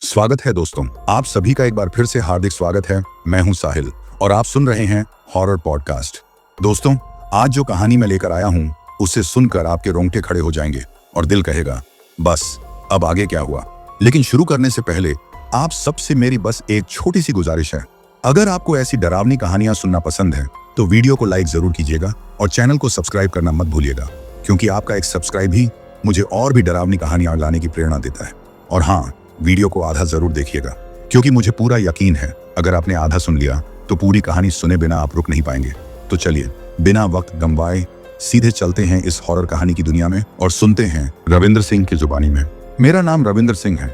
स्वागत है दोस्तों, आप सभी का एक बार फिर से हार्दिक स्वागत है। मैं हूं साहिल और आप सुन रहे हैं हॉरर पॉडकास्ट। दोस्तों, आज जो कहानी मैं लेकर आया हूं उसे सुनकर आपके रोंगटे खड़े हो जाएंगे और दिल कहेगा बस अब आगे क्या हुआ। लेकिन शुरू करने से पहले आप सबसे मेरी बस एक छोटी सी गुजारिश है। अगर आपको ऐसी डरावनी कहानियां सुनना पसंद है तो वीडियो को लाइक जरूर कीजिएगा और चैनल को सब्सक्राइब करना मत भूलिएगा, क्योंकि आपका एक सब्सक्राइब ही मुझे और भी डरावनी कहानियां लाने की प्रेरणा देता है। और हाँ, वीडियो को आधा जरूर देखिएगा, क्योंकि मुझे पूरा यकीन है अगर आपने आधा सुन लिया तो पूरी कहानी सुने बिना आप रुक नहीं पाएंगे। तो चलिए बिना वक्त गंवाए सीधे चलते हैं इस हॉरर कहानी की दुनिया में और सुनते हैं रविंद्र सिंह की जुबानी में। मेरा नाम रविंद्र सिंह है।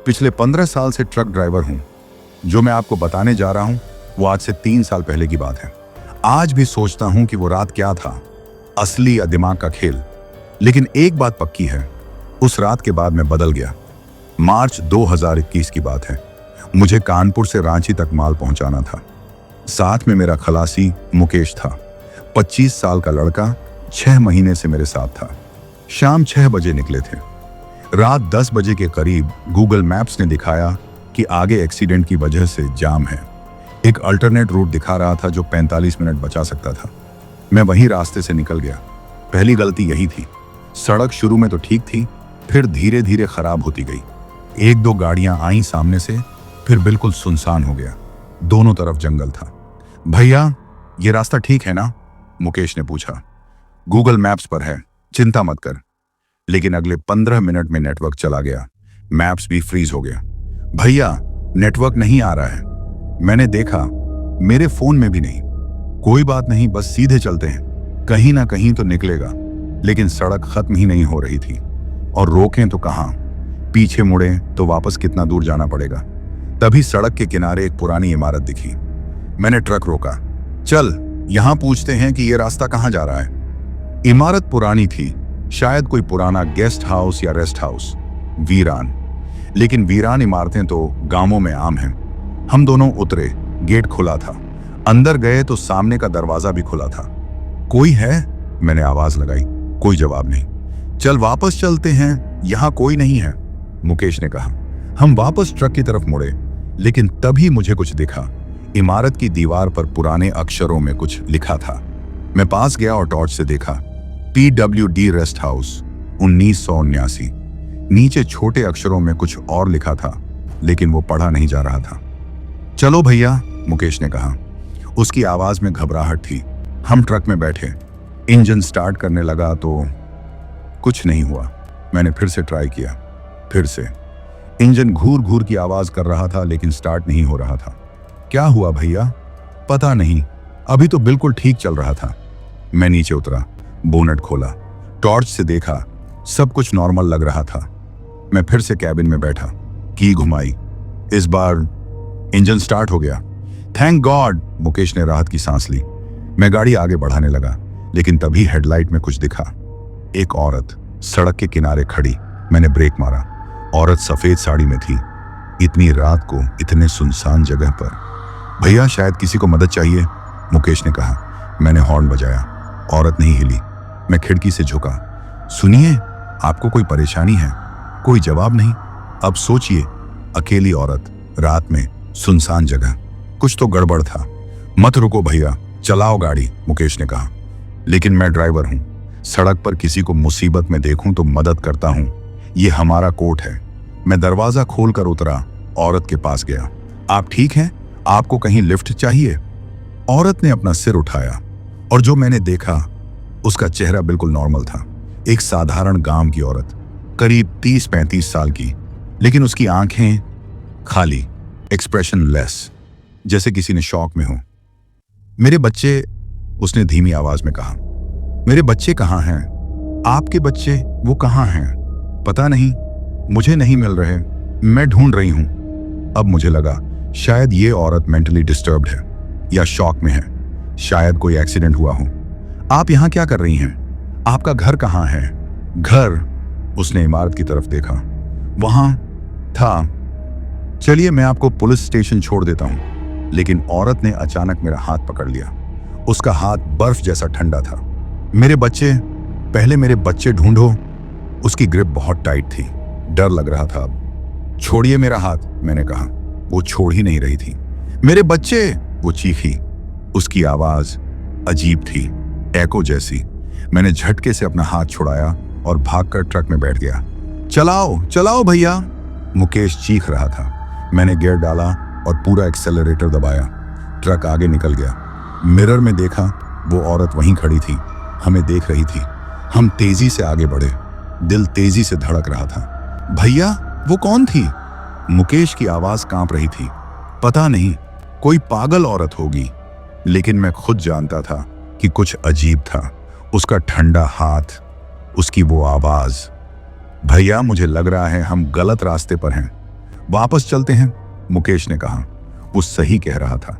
पिछले 15 साल से ट्रक ड्राइवर हूँ। जो मैं आपको बताने जा रहा हूँ वो आज से 3 साल पहले की बात है। आज भी सोचता हूँ कि वो रात क्या था, असली या दिमाग का खेल। लेकिन एक बात पक्की है, उस रात के बाद मैं बदल गया। मार्च 2021 की बात है। मुझे कानपुर से रांची तक माल पहुंचाना था। साथ में मेरा खलासी मुकेश था, 25 साल का लड़का, 6 महीने से मेरे साथ था। शाम 6 बजे निकले थे। रात 10 बजे के करीब गूगल मैप्स ने दिखाया कि आगे एक्सीडेंट की वजह से जाम है। एक अल्टरनेट रूट दिखा रहा था जो 45 मिनट बचा सकता था। मैं वही रास्ते से निकल गया। पहली गलती यही थी। सड़क शुरू में तो ठीक थी, फिर धीरे धीरे खराब होती गई। 1-2 गाड़ियां आईं सामने से, फिर बिल्कुल सुनसान हो गया। दोनों तरफ जंगल था। भैया, ये रास्ता ठीक है ना? मुकेश ने पूछा। गूगल मैप्स पर है, चिंता मत कर। लेकिन अगले 15 मिनट में नेटवर्क चला गया। मैप्स भी फ्रीज हो गया। भैया, नेटवर्क नहीं आ रहा है। मैंने देखा, मेरे फोन में भी नहीं। कोई बात नहीं, बस सीधे चलते हैं, कहीं ना कहीं तो निकलेगा। लेकिन सड़क खत्म ही नहीं हो रही थी, और रोकें तो कहां, पीछे मुड़े तो वापस कितना दूर जाना पड़ेगा। तभी सड़क के किनारे एक पुरानी इमारत दिखी। मैंने ट्रक रोका। चल, यहां पूछते हैं कि यह रास्ता कहां जा रहा है। इमारत पुरानी थी, शायद कोई पुराना गेस्ट हाउस या रेस्ट हाउस। वीरान। लेकिन वीरान इमारतें तो गांवों में आम हैं। हम दोनों उतरे। गेट खुला था। अंदर गए तो सामने का दरवाजा भी खुला था। कोई है? मैंने आवाज लगाई। कोई जवाब नहीं। चल वापस चलते हैं, यहां कोई नहीं है, मुकेश ने कहा। हम वापस ट्रक की तरफ मुड़े, लेकिन तभी मुझे कुछ दिखा। इमारत की दीवार पर पुराने अक्षरों में कुछ लिखा था। मैं पास गया और टॉर्च से देखा। PWD rest house, 1979। नीचे छोटे अक्षरों में कुछ और लिखा था, लेकिन वो पढ़ा नहीं जा रहा था। चलो भैया, मुकेश ने कहा। उसकी आवाज में घबराहट थी। हम ट्रक में बैठे। इंजन स्टार्ट करने लगा तो कुछ नहीं हुआ। मैंने फिर से ट्राई किया। फिर से इंजन घूर घूर की आवाज कर रहा था, लेकिन स्टार्ट नहीं हो रहा था। क्या हुआ भैया? पता नहीं, अभी तो बिल्कुल ठीक चल रहा था। मैं नीचे उतरा, बोनट खोला, टॉर्च से देखा, सब कुछ नॉर्मल लग रहा था। मैं फिर से कैबिन में बैठा, की घुमाई। इस बार इंजन स्टार्ट हो गया। थैंक गॉड, मुकेश ने राहत की सांस ली। मैं गाड़ी आगे बढ़ाने लगा, लेकिन तभी हेडलाइट में कुछ दिखा। एक औरत सड़क के किनारे खड़ी। मैंने ब्रेक मारा। औरत सफेद साड़ी में थी। इतनी रात को इतने सुनसान जगह पर। भैया, शायद किसी को मदद चाहिए, मुकेश ने कहा। मैंने हॉर्न बजाया। औरत नहीं हिली। मैं खिड़की से झुका। सुनिए, आपको कोई परेशानी है? कोई जवाब नहीं। अब सोचिए, अकेली औरत, रात में, सुनसान जगह, कुछ तो गड़बड़ था। मत रुको भैया, चलाओ गाड़ी, मुकेश ने कहा। लेकिन मैं ड्राइवर हूं। सड़क पर किसी को मुसीबत में देखूं तो मदद करता हूं, ये हमारा कोर्ट है। मैं दरवाजा खोलकर उतरा, औरत के पास गया। आप ठीक हैं? आपको कहीं लिफ्ट चाहिए? औरत ने अपना सिर उठाया, और जो मैंने देखा उसका चेहरा बिल्कुल नॉर्मल था। एक साधारण गांव की औरत, करीब 30-35 साल की, लेकिन उसकी आंखें खाली, एक्सप्रेशन लेस, जैसे किसी ने शॉक में हो। मेरे बच्चे, उसने धीमी आवाज में कहा। मेरे बच्चे कहाँ हैं? आपके बच्चे, वो कहाँ हैं? पता नहीं, मुझे नहीं मिल रहे। मैं ढूंढ रही हूं। अब मुझे लगा शायद ये औरत मेंटली डिस्टर्ब्ड है या शॉक में है। शायद कोई एक्सीडेंट हुआ हो। आप यहां क्या कर रही हैं? आपका घर कहाँ है? घर, उसने इमारत की तरफ देखा। वहां था। चलिए, मैं आपको पुलिस स्टेशन छोड़ देता हूं। लेकिन औरत ने अचानक मेरा हाथ पकड़ लिया। उसका हाथ बर्फ जैसा ठंडा था। मेरे बच्चे, पहले मेरे बच्चे ढूंढो। उसकी ग्रिप बहुत टाइट थी। डर लग रहा था अब। छोड़िए मेरा हाथ, मैंने कहा। वो छोड़ ही नहीं रही थी। मेरे बच्चे, वो चीखी। उसकी आवाज अजीब थी, एको जैसी। मैंने झटके से अपना हाथ छुड़ाया और भागकर ट्रक में बैठ गया। चलाओ चलाओ भैया, मुकेश चीख रहा था। मैंने गियर डाला और पूरा एक्सेलरेटर दबाया। ट्रक आगे निकल गया। मिरर में देखा, वो औरत वहीं खड़ी थी, हमें देख रही थी। हम तेजी से आगे बढ़े। दिल तेजी से धड़क रहा था। भैया, वो कौन थी? मुकेश की आवाज कांप रही थी। पता नहीं, कोई पागल औरत होगी, लेकिन मैं खुद जानता था कि कुछ अजीब था। उसका ठंडा हाथ, उसकी वो आवाज। भैया, मुझे लग रहा है हम गलत रास्ते पर हैं। वापस चलते हैं, मुकेश ने कहा। वो सही कह रहा था।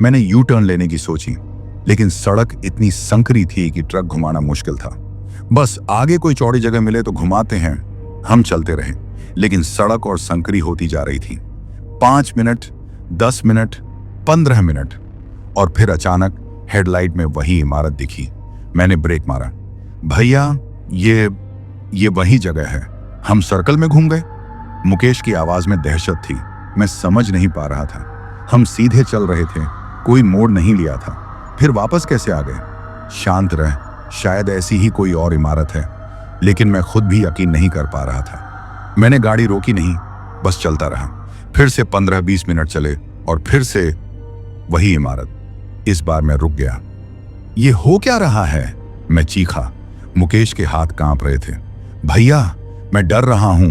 मैंने यू टर्न लेने की सोची, लेकिन सड़क इतनी संकरी थी कि ट्रक घुमाना मुश्किल था। बस आगे कोई चौड़ी जगह मिले तो घुमाते हैं, हम चलते रहे। लेकिन सड़क और संकरी होती जा रही थी। 5 मिनट, 10 मिनट, 15 मिनट, और फिर अचानक हेडलाइट में वही इमारत दिखी। मैंने ब्रेक मारा। भैया, ये वही जगह है। हम सर्कल में घूम गए। मुकेश की आवाज में दहशत थी। मैं समझ नहीं पा रहा था। हम सीधे चल रहे थे, कोई मोड़ नहीं लिया था। फिर वापस कैसे आ गए? शांत रह, शायद ऐसी ही कोई और इमारत है। लेकिन मैं खुद भी यकीन नहीं कर पा रहा था। मैंने गाड़ी रोकी नहीं, बस चलता रहा। फिर से 15-20 मिनट चले और फिर से वही इमारत। इस बार मैं रुक गया। ये हो क्या रहा है? मैं चीखा। मुकेश के हाथ कांप रहे थे। भैया, मैं डर रहा हूं।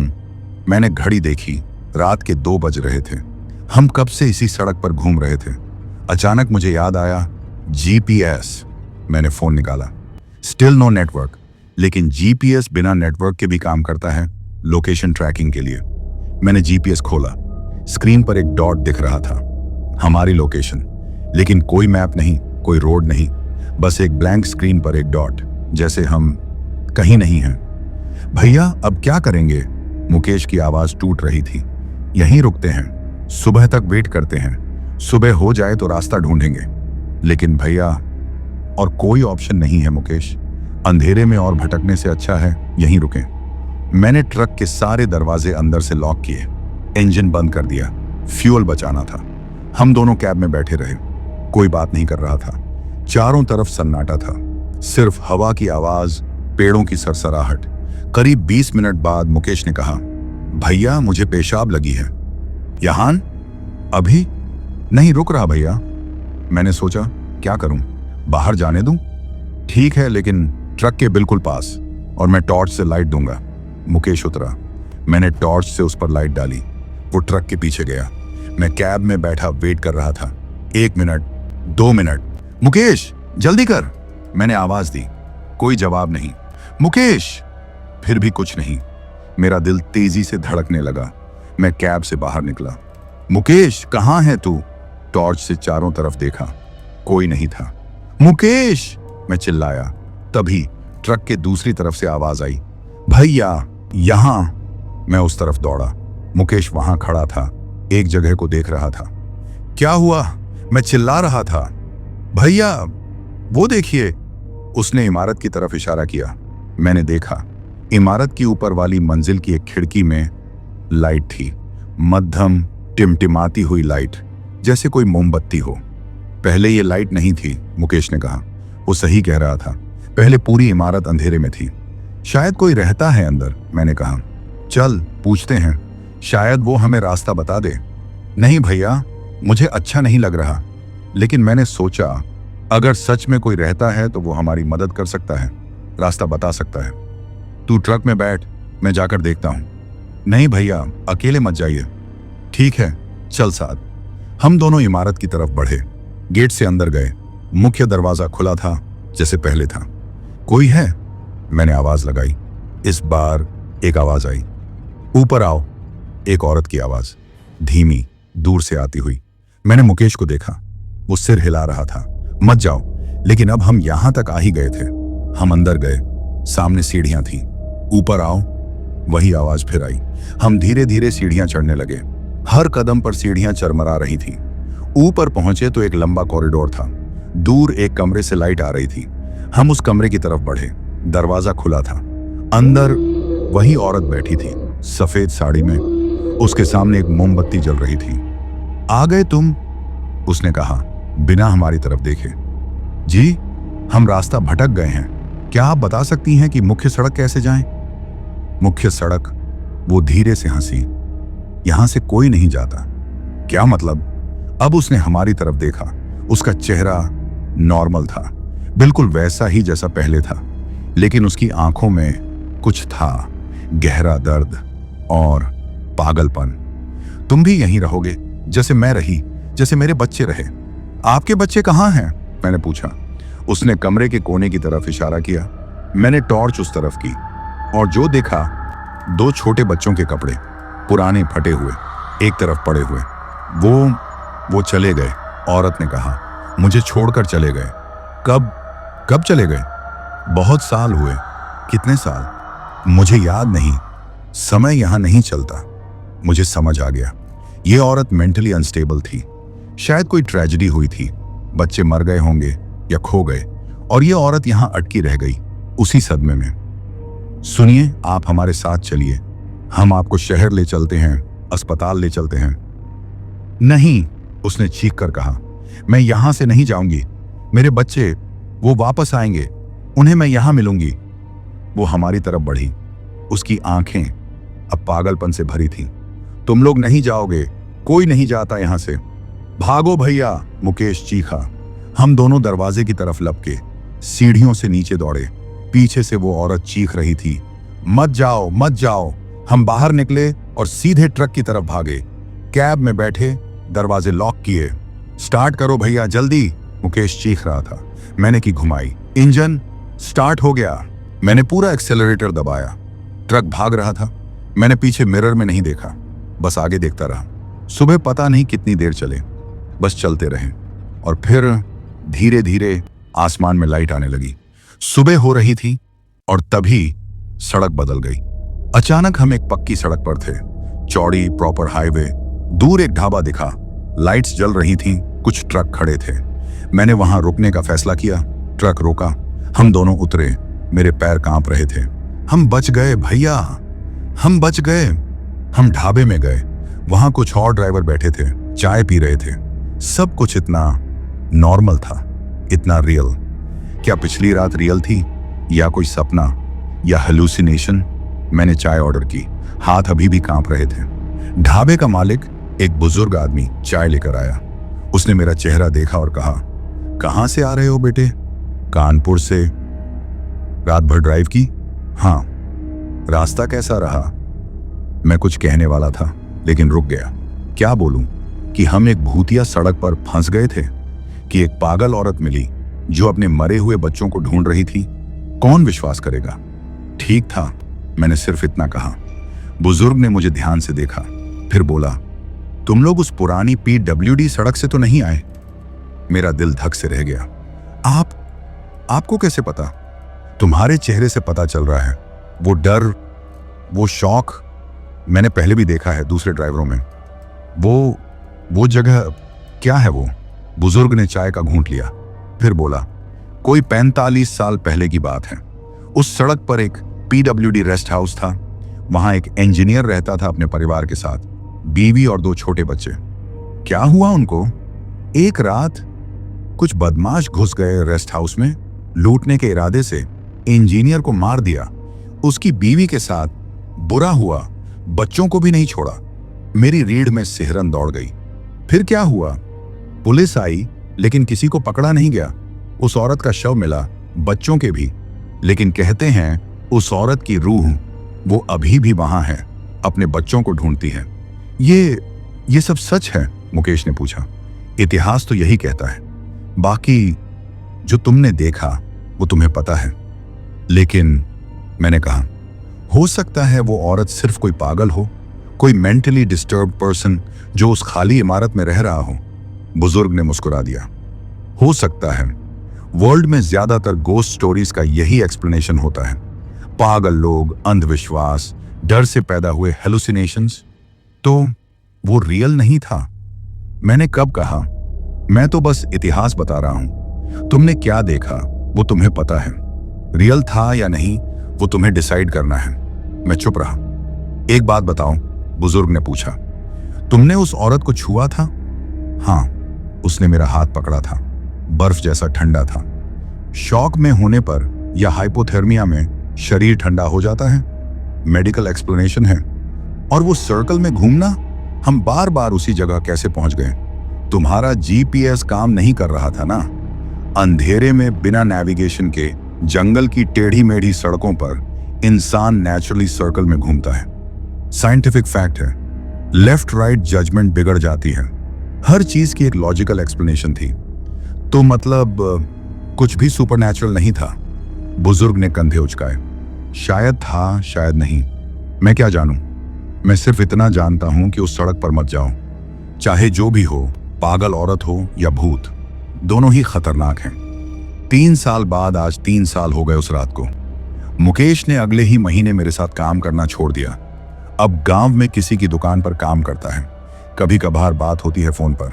मैंने घड़ी देखी, रात के 2 बज रहे थे। हम कब से इसी सड़क पर घूम रहे थे। अचानक मुझे याद आया, जीपीएस। मैंने फोन निकाला। स्टिल नो नेटवर्क, लेकिन जीपीएस बिना नेटवर्क के भी काम करता है, लोकेशन ट्रैकिंग के लिए। मैंने जीपीएस खोला। स्क्रीन पर एक डॉट दिख रहा था, हमारी लोकेशन। लेकिन कोई मैप नहीं, कोई रोड नहीं, बस एक ब्लैंक स्क्रीन पर एक डॉट, जैसे हम कहीं नहीं हैं। भैया, अब क्या करेंगे? मुकेश की आवाज टूट रही थी। यहीं रुकते हैं, सुबह तक वेट करते हैं। सुबह हो जाए तो रास्ता ढूंढेंगे। लेकिन भैया, और कोई ऑप्शन नहीं है मुकेश। अंधेरे में और भटकने से अच्छा है यहीं रुकें। मैंने ट्रक के सारे दरवाजे अंदर से लॉक किए, इंजन बंद कर दिया। फ्यूल बचाना था। हम दोनों कैब में बैठे रहे। कोई बात नहीं कर रहा था। चारों तरफ सन्नाटा था, सिर्फ हवा की आवाज, पेड़ों की सरसराहट। करीब 20 मिनट बाद मुकेश ने कहा, भैया, मुझे पेशाब लगी है। यहां? अभी नहीं रुक रहा भैया। मैंने सोचा, क्या करूं? बाहर जाने दूं? ठीक है, लेकिन ट्रक के बिल्कुल पास, और मैं टॉर्च से लाइट दूंगा। मुकेश उतरा। मैंने टॉर्च से उस पर लाइट डाली। वो ट्रक के पीछे गया। मैं कैब में बैठा वेट कर रहा था। 1 मिनट, 2 मिनट। मुकेश, जल्दी कर, मैंने आवाज दी। कोई जवाब नहीं। मुकेश, फिर भी कुछ नहीं। मेरा दिल तेजी से धड़कने लगा। मैं कैब से बाहर निकला। मुकेश, कहाँ है तू? टॉर्च से चारों तरफ देखा, कोई नहीं था। मुकेश, मैं चिल्लाया। तभी ट्रक के दूसरी तरफ से आवाज आई, भैया, यहां। मैं उस तरफ दौड़ा। मुकेश वहां खड़ा था, एक जगह को देख रहा था। क्या हुआ? मैं चिल्ला रहा था। भैया, वो देखिए। उसने इमारत की तरफ इशारा किया। मैंने देखा, इमारत की ऊपर वाली मंजिल की एक खिड़की में लाइट थी। मध्यम टिमटिमाती हुई लाइट, जैसे कोई मोमबत्ती हो। पहले ये लाइट नहीं थी, मुकेश ने कहा। वो सही कह रहा था। पहले पूरी इमारत अंधेरे में थी। शायद कोई रहता है अंदर, मैंने कहा। चल पूछते हैं, शायद वो हमें रास्ता बता दे। नहीं भैया, मुझे अच्छा नहीं लग रहा। लेकिन मैंने सोचा, अगर सच में कोई रहता है तो वो हमारी मदद कर सकता है, रास्ता बता सकता है। तू ट्रक में बैठ, मैं जाकर देखता हूं। नहीं भैया, अकेले मत जाइए। ठीक है, चल साथ। हम दोनों इमारत की तरफ बढ़े। गेट से अंदर गए। मुख्य दरवाजा खुला था, जैसे पहले था। कोई है? मैंने आवाज लगाई। इस बार एक आवाज आई, ऊपर आओ। एक औरत की आवाज, धीमी, दूर से आती हुई। मैंने मुकेश को देखा, वो सिर हिला रहा था। मत जाओ। लेकिन अब हम यहां तक आ ही गए थे। हम अंदर गए। सामने सीढ़ियां थी। ऊपर आओ। वही आवाज फिर आई। हम धीरे धीरे सीढ़ियां चढ़ने लगे। हर कदम पर सीढ़ियां चरमरा रही थी। ऊपर पहुंचे तो एक लंबा कॉरिडोर था। दूर एक कमरे से लाइट आ रही थी। हम उस कमरे की तरफ बढ़े। दरवाजा खुला था। अंदर वही औरत बैठी थी, सफेद साड़ी में, उसके सामने एक मोमबत्ती जल रही थी। आ गए तुम, उसने कहा बिना हमारी तरफ देखे। जी, हम रास्ता भटक गए हैं। क्या आप बता सकती हैं कि मुख्य सड़क कैसे जाएं? मुख्य सड़क? वो धीरे से हंसी। यहां से कोई नहीं जाता। क्या मतलब? अब उसने हमारी तरफ देखा। उसका चेहरा नॉर्मल था, बिल्कुल वैसा ही जैसा पहले था, लेकिन उसकी आंखों में कुछ था, गहरा दर्द और पागलपन। तुम भी यहीं रहोगे जैसे मैं रही, जैसे मेरे बच्चे रहे। आपके बच्चे कहाँ हैं? मैंने पूछा। उसने कमरे के कोने की तरफ इशारा किया। मैंने टॉर्च उस तरफ की और जो देखा, 2 छोटे बच्चों के कपड़े, पुराने फटे हुए, एक तरफ पड़े हुए। वो चले गए, औरत ने कहा। मुझे छोड़कर चले गए। कब चले गए? बहुत साल हुए। कितने साल? मुझे याद नहीं। समय यहां नहीं चलता। मुझे समझ आ गया, ये औरत मेंटली अनस्टेबल थी। शायद कोई ट्रेजेडी हुई थी, बच्चे मर गए होंगे या खो गए, और ये औरत यहां अटकी रह गई उसी सदमे में। सुनिए, आप हमारे साथ चलिए, हम आपको शहर ले चलते हैं, अस्पताल ले चलते हैं। नहीं, उसने चीख कर कहा, मैं यहां से नहीं जाऊंगी। मेरे बच्चे, वो वापस आएंगे, उन्हें मैं यहां मिलूंगी। वो हमारी तरफ बढ़ी। उसकी आंखें अब पागलपन से भरी थीं। तुम लोग नहीं जाओगे, कोई नहीं जाता यहां से। भागो भैया, मुकेश चीखा। हम दोनों दरवाजे की तरफ लपके सीढ़ियों से नीचे दौड़े। पीछे से वो औरत चीख रही थी, मत जाओ, मत जाओ। हम बाहर निकले और सीधे ट्रक की तरफ भागे। कैब में बैठे, दरवाजे लॉक किए। स्टार्ट करो भैया, जल्दी, मुकेश चीख रहा था। मैंने की घुमाई। इंजन स्टार्ट हो गया। मैंने पूरा एक्सेलरेटर दबाया। ट्रक भाग रहा था। मैंने पीछे मिरर में नहीं देखा, बस आगे देखता रहा। सुबह पता नहीं कितनी देर चले, बस चलते रहे। और फिर धीरे धीरे आसमान में लाइट आने लगी। सुबह हो रही थी और तभी सड़क बदल गई। अचानक हम एक पक्की सड़क पर थे, चौड़ी प्रॉपर हाईवे। दूर एक ढाबा दिखा, लाइट्स जल रही थीं, कुछ ट्रक खड़े थे। मैंने वहां रुकने का फैसला किया। ट्रक रोका, हम दोनों उतरे। मेरे पैर कांप रहे थे। हम बच गए भैया, हम बच गए। हम ढाबे में गए। वहां कुछ और ड्राइवर बैठे थे, चाय पी रहे थे। सब कुछ इतना नॉर्मल था, इतना रियल। क्या पिछली रात रियल थी या कोई सपना या हेलुसिनेशन? मैंने चाय ऑर्डर की, हाथ अभी भी कांप रहे थे। ढाबे का मालिक, एक बुजुर्ग आदमी, चाय लेकर आया। उसने मेरा चेहरा देखा और कहा, कहां से आ रहे हो बेटे? कानपुर से। रात भर ड्राइव की? हाँ। रास्ता कैसा रहा? मैं कुछ कहने वाला था लेकिन रुक गया। क्या बोलूं? कि हम एक भूतिया सड़क पर फंस गए थे, कि एक पागल औरत मिली जो अपने मरे हुए बच्चों को ढूंढ रही थी। कौन विश्वास करेगा? ठीक था, मैंने सिर्फ इतना कहा। बुजुर्ग ने मुझे ध्यान से देखा, फिर बोला, तुम लोग उस पुरानी PWD सड़क से तो नहीं आए? मेरा दिल धक से रह गया। आपको कैसे पता? तुम्हारे चेहरे से पता चल रहा है। वो डर, वो शौक मैंने पहले भी देखा है दूसरे ड्राइवरों में। वो जगह क्या है वो? बुजुर्ग ने चाय का घूंट लिया, फिर बोला, कोई 45 साल पहले की बात है। उस सड़क पर एक PWD रेस्ट हाउस था। वहां एक इंजीनियर रहता था अपने परिवार के साथ, बीवी और 2 छोटे बच्चे। क्या हुआ उनको? एक रात कुछ बदमाश घुस गए रेस्ट हाउस में, लूटने के इरादे से। इंजीनियर को मार दिया, उसकी बीवी के साथ बुरा हुआ, बच्चों को भी नहीं छोड़ा। मेरी रीढ़ में सिहरन दौड़ गई। फिर क्या हुआ? पुलिस आई लेकिन किसी को पकड़ा नहीं गया। उस औरत का शव मिला, बच्चों के भी, लेकिन कहते हैं उस औरत की रूह वो अभी भी वहां है, अपने बच्चों को ढूंढती है। ये सब सच है? मुकेश ने पूछा। इतिहास तो यही कहता है, बाकी जो तुमने देखा वो तुम्हें पता है। लेकिन मैंने कहा, हो सकता है वो औरत सिर्फ कोई पागल हो, कोई मेंटली डिस्टर्ब्ड पर्सन जो उस खाली इमारत में रह रहा हो। बुजुर्ग ने मुस्कुरा दिया। हो सकता है। वर्ल्ड में ज्यादातर गोस्ट स्टोरीज का यही एक्सप्लेनेशन होता है। पागल लोग, अंधविश्वास, डर से पैदा हुए हेलुसिनेशंस। तो वो रियल नहीं था? मैंने कब कहा? मैं तो बस इतिहास बता रहा हूं। तुमने क्या देखा वो तुम्हें पता है। रियल था या नहीं वो तुम्हें डिसाइड करना है। मैं चुप रहा। एक बात बताओ, बुजुर्ग ने पूछा। तुमने उस औरत को छुआ था? हाँ, उसने मेरा हाथ पकड़ा था। बर्फ जैसा ठंडा था। शॉक में होने पर या हाइपोथर्मिया में शरीर ठंडा हो जाता है। मेडिकल एक्सप्लेनेशन है। और वो सर्कल में घूमना, हम बार बार उसी जगह कैसे पहुंच गए? तुम्हारा जीपीएस काम नहीं कर रहा था ना। अंधेरे में बिना नेविगेशन के जंगल की टेढ़ी मेढ़ी सड़कों पर इंसान नेचुरली सर्कल में घूमता है। साइंटिफिक फैक्ट है, लेफ्ट राइट जजमेंट बिगड़ जाती है। हर चीज की एक लॉजिकल एक्सप्लेनेशन थी। तो मतलब कुछ भी सुपरनैचुरल नहीं था? बुजुर्ग ने कंधे उचकाए। शायद था, शायद नहीं, मैं क्या जानूं। मैं सिर्फ इतना जानता हूं कि उस सड़क पर मत जाओ। चाहे जो भी हो, पागल औरत हो या भूत, दोनों ही खतरनाक हैं। 3 साल बाद आज 3 साल हो गए उस रात को। मुकेश ने अगले ही महीने मेरे साथ काम करना छोड़ दिया। अब गांव में किसी की दुकान पर काम करता है। कभी कभार बात होती है फोन पर।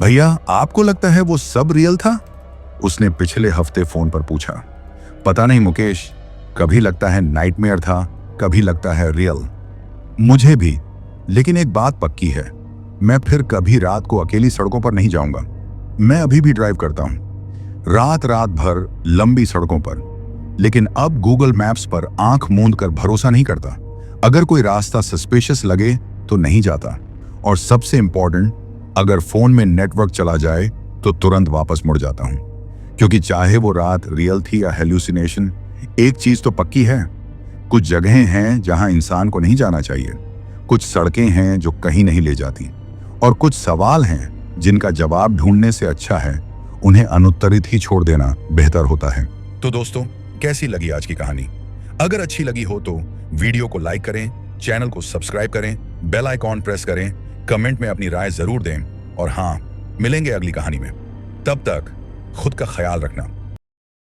भैया, आपको लगता है वो सब रियल था? उसने पिछले हफ्ते फोन पर पूछा। पता नहीं मुकेश, कभी लगता है नाइटमेयर था, कभी लगता है रियल। मुझे भी, लेकिन एक बात पक्की है, मैं फिर कभी रात को अकेली सड़कों पर नहीं जाऊंगा। मैं अभी भी ड्राइव करता हूं, रात रात भर लंबी सड़कों पर, लेकिन अब गूगल मैप्स पर आंख मूंद कर भरोसा नहीं करता। अगर कोई रास्ता सस्पिशियस लगे तो नहीं जाता। और सबसे इंपॉर्टेंट, अगर फोन में नेटवर्क चला जाए तो तुरंत वापस मुड़ जाता हूं। क्योंकि चाहे वो रात रियल थी या हेल्यूसिनेशन, एक चीज तो पक्की है, कुछ जगहें हैं जहां इंसान को नहीं जाना चाहिए। कुछ सड़कें हैं जो कहीं नहीं ले जाती, और कुछ सवाल हैं जिनका जवाब ढूंढने से अच्छा है उन्हें अनुत्तरित ही छोड़ देना बेहतर होता है। तो दोस्तों, कैसी लगी आज की कहानी? अगर अच्छी लगी हो तो वीडियो को लाइक करें, चैनल को सब्सक्राइब करें, बेल आइकॉन प्रेस करें, कमेंट में अपनी राय जरूर दें, और हाँ, मिलेंगे अगली कहानी में। तब तक खुद का ख्याल रखना।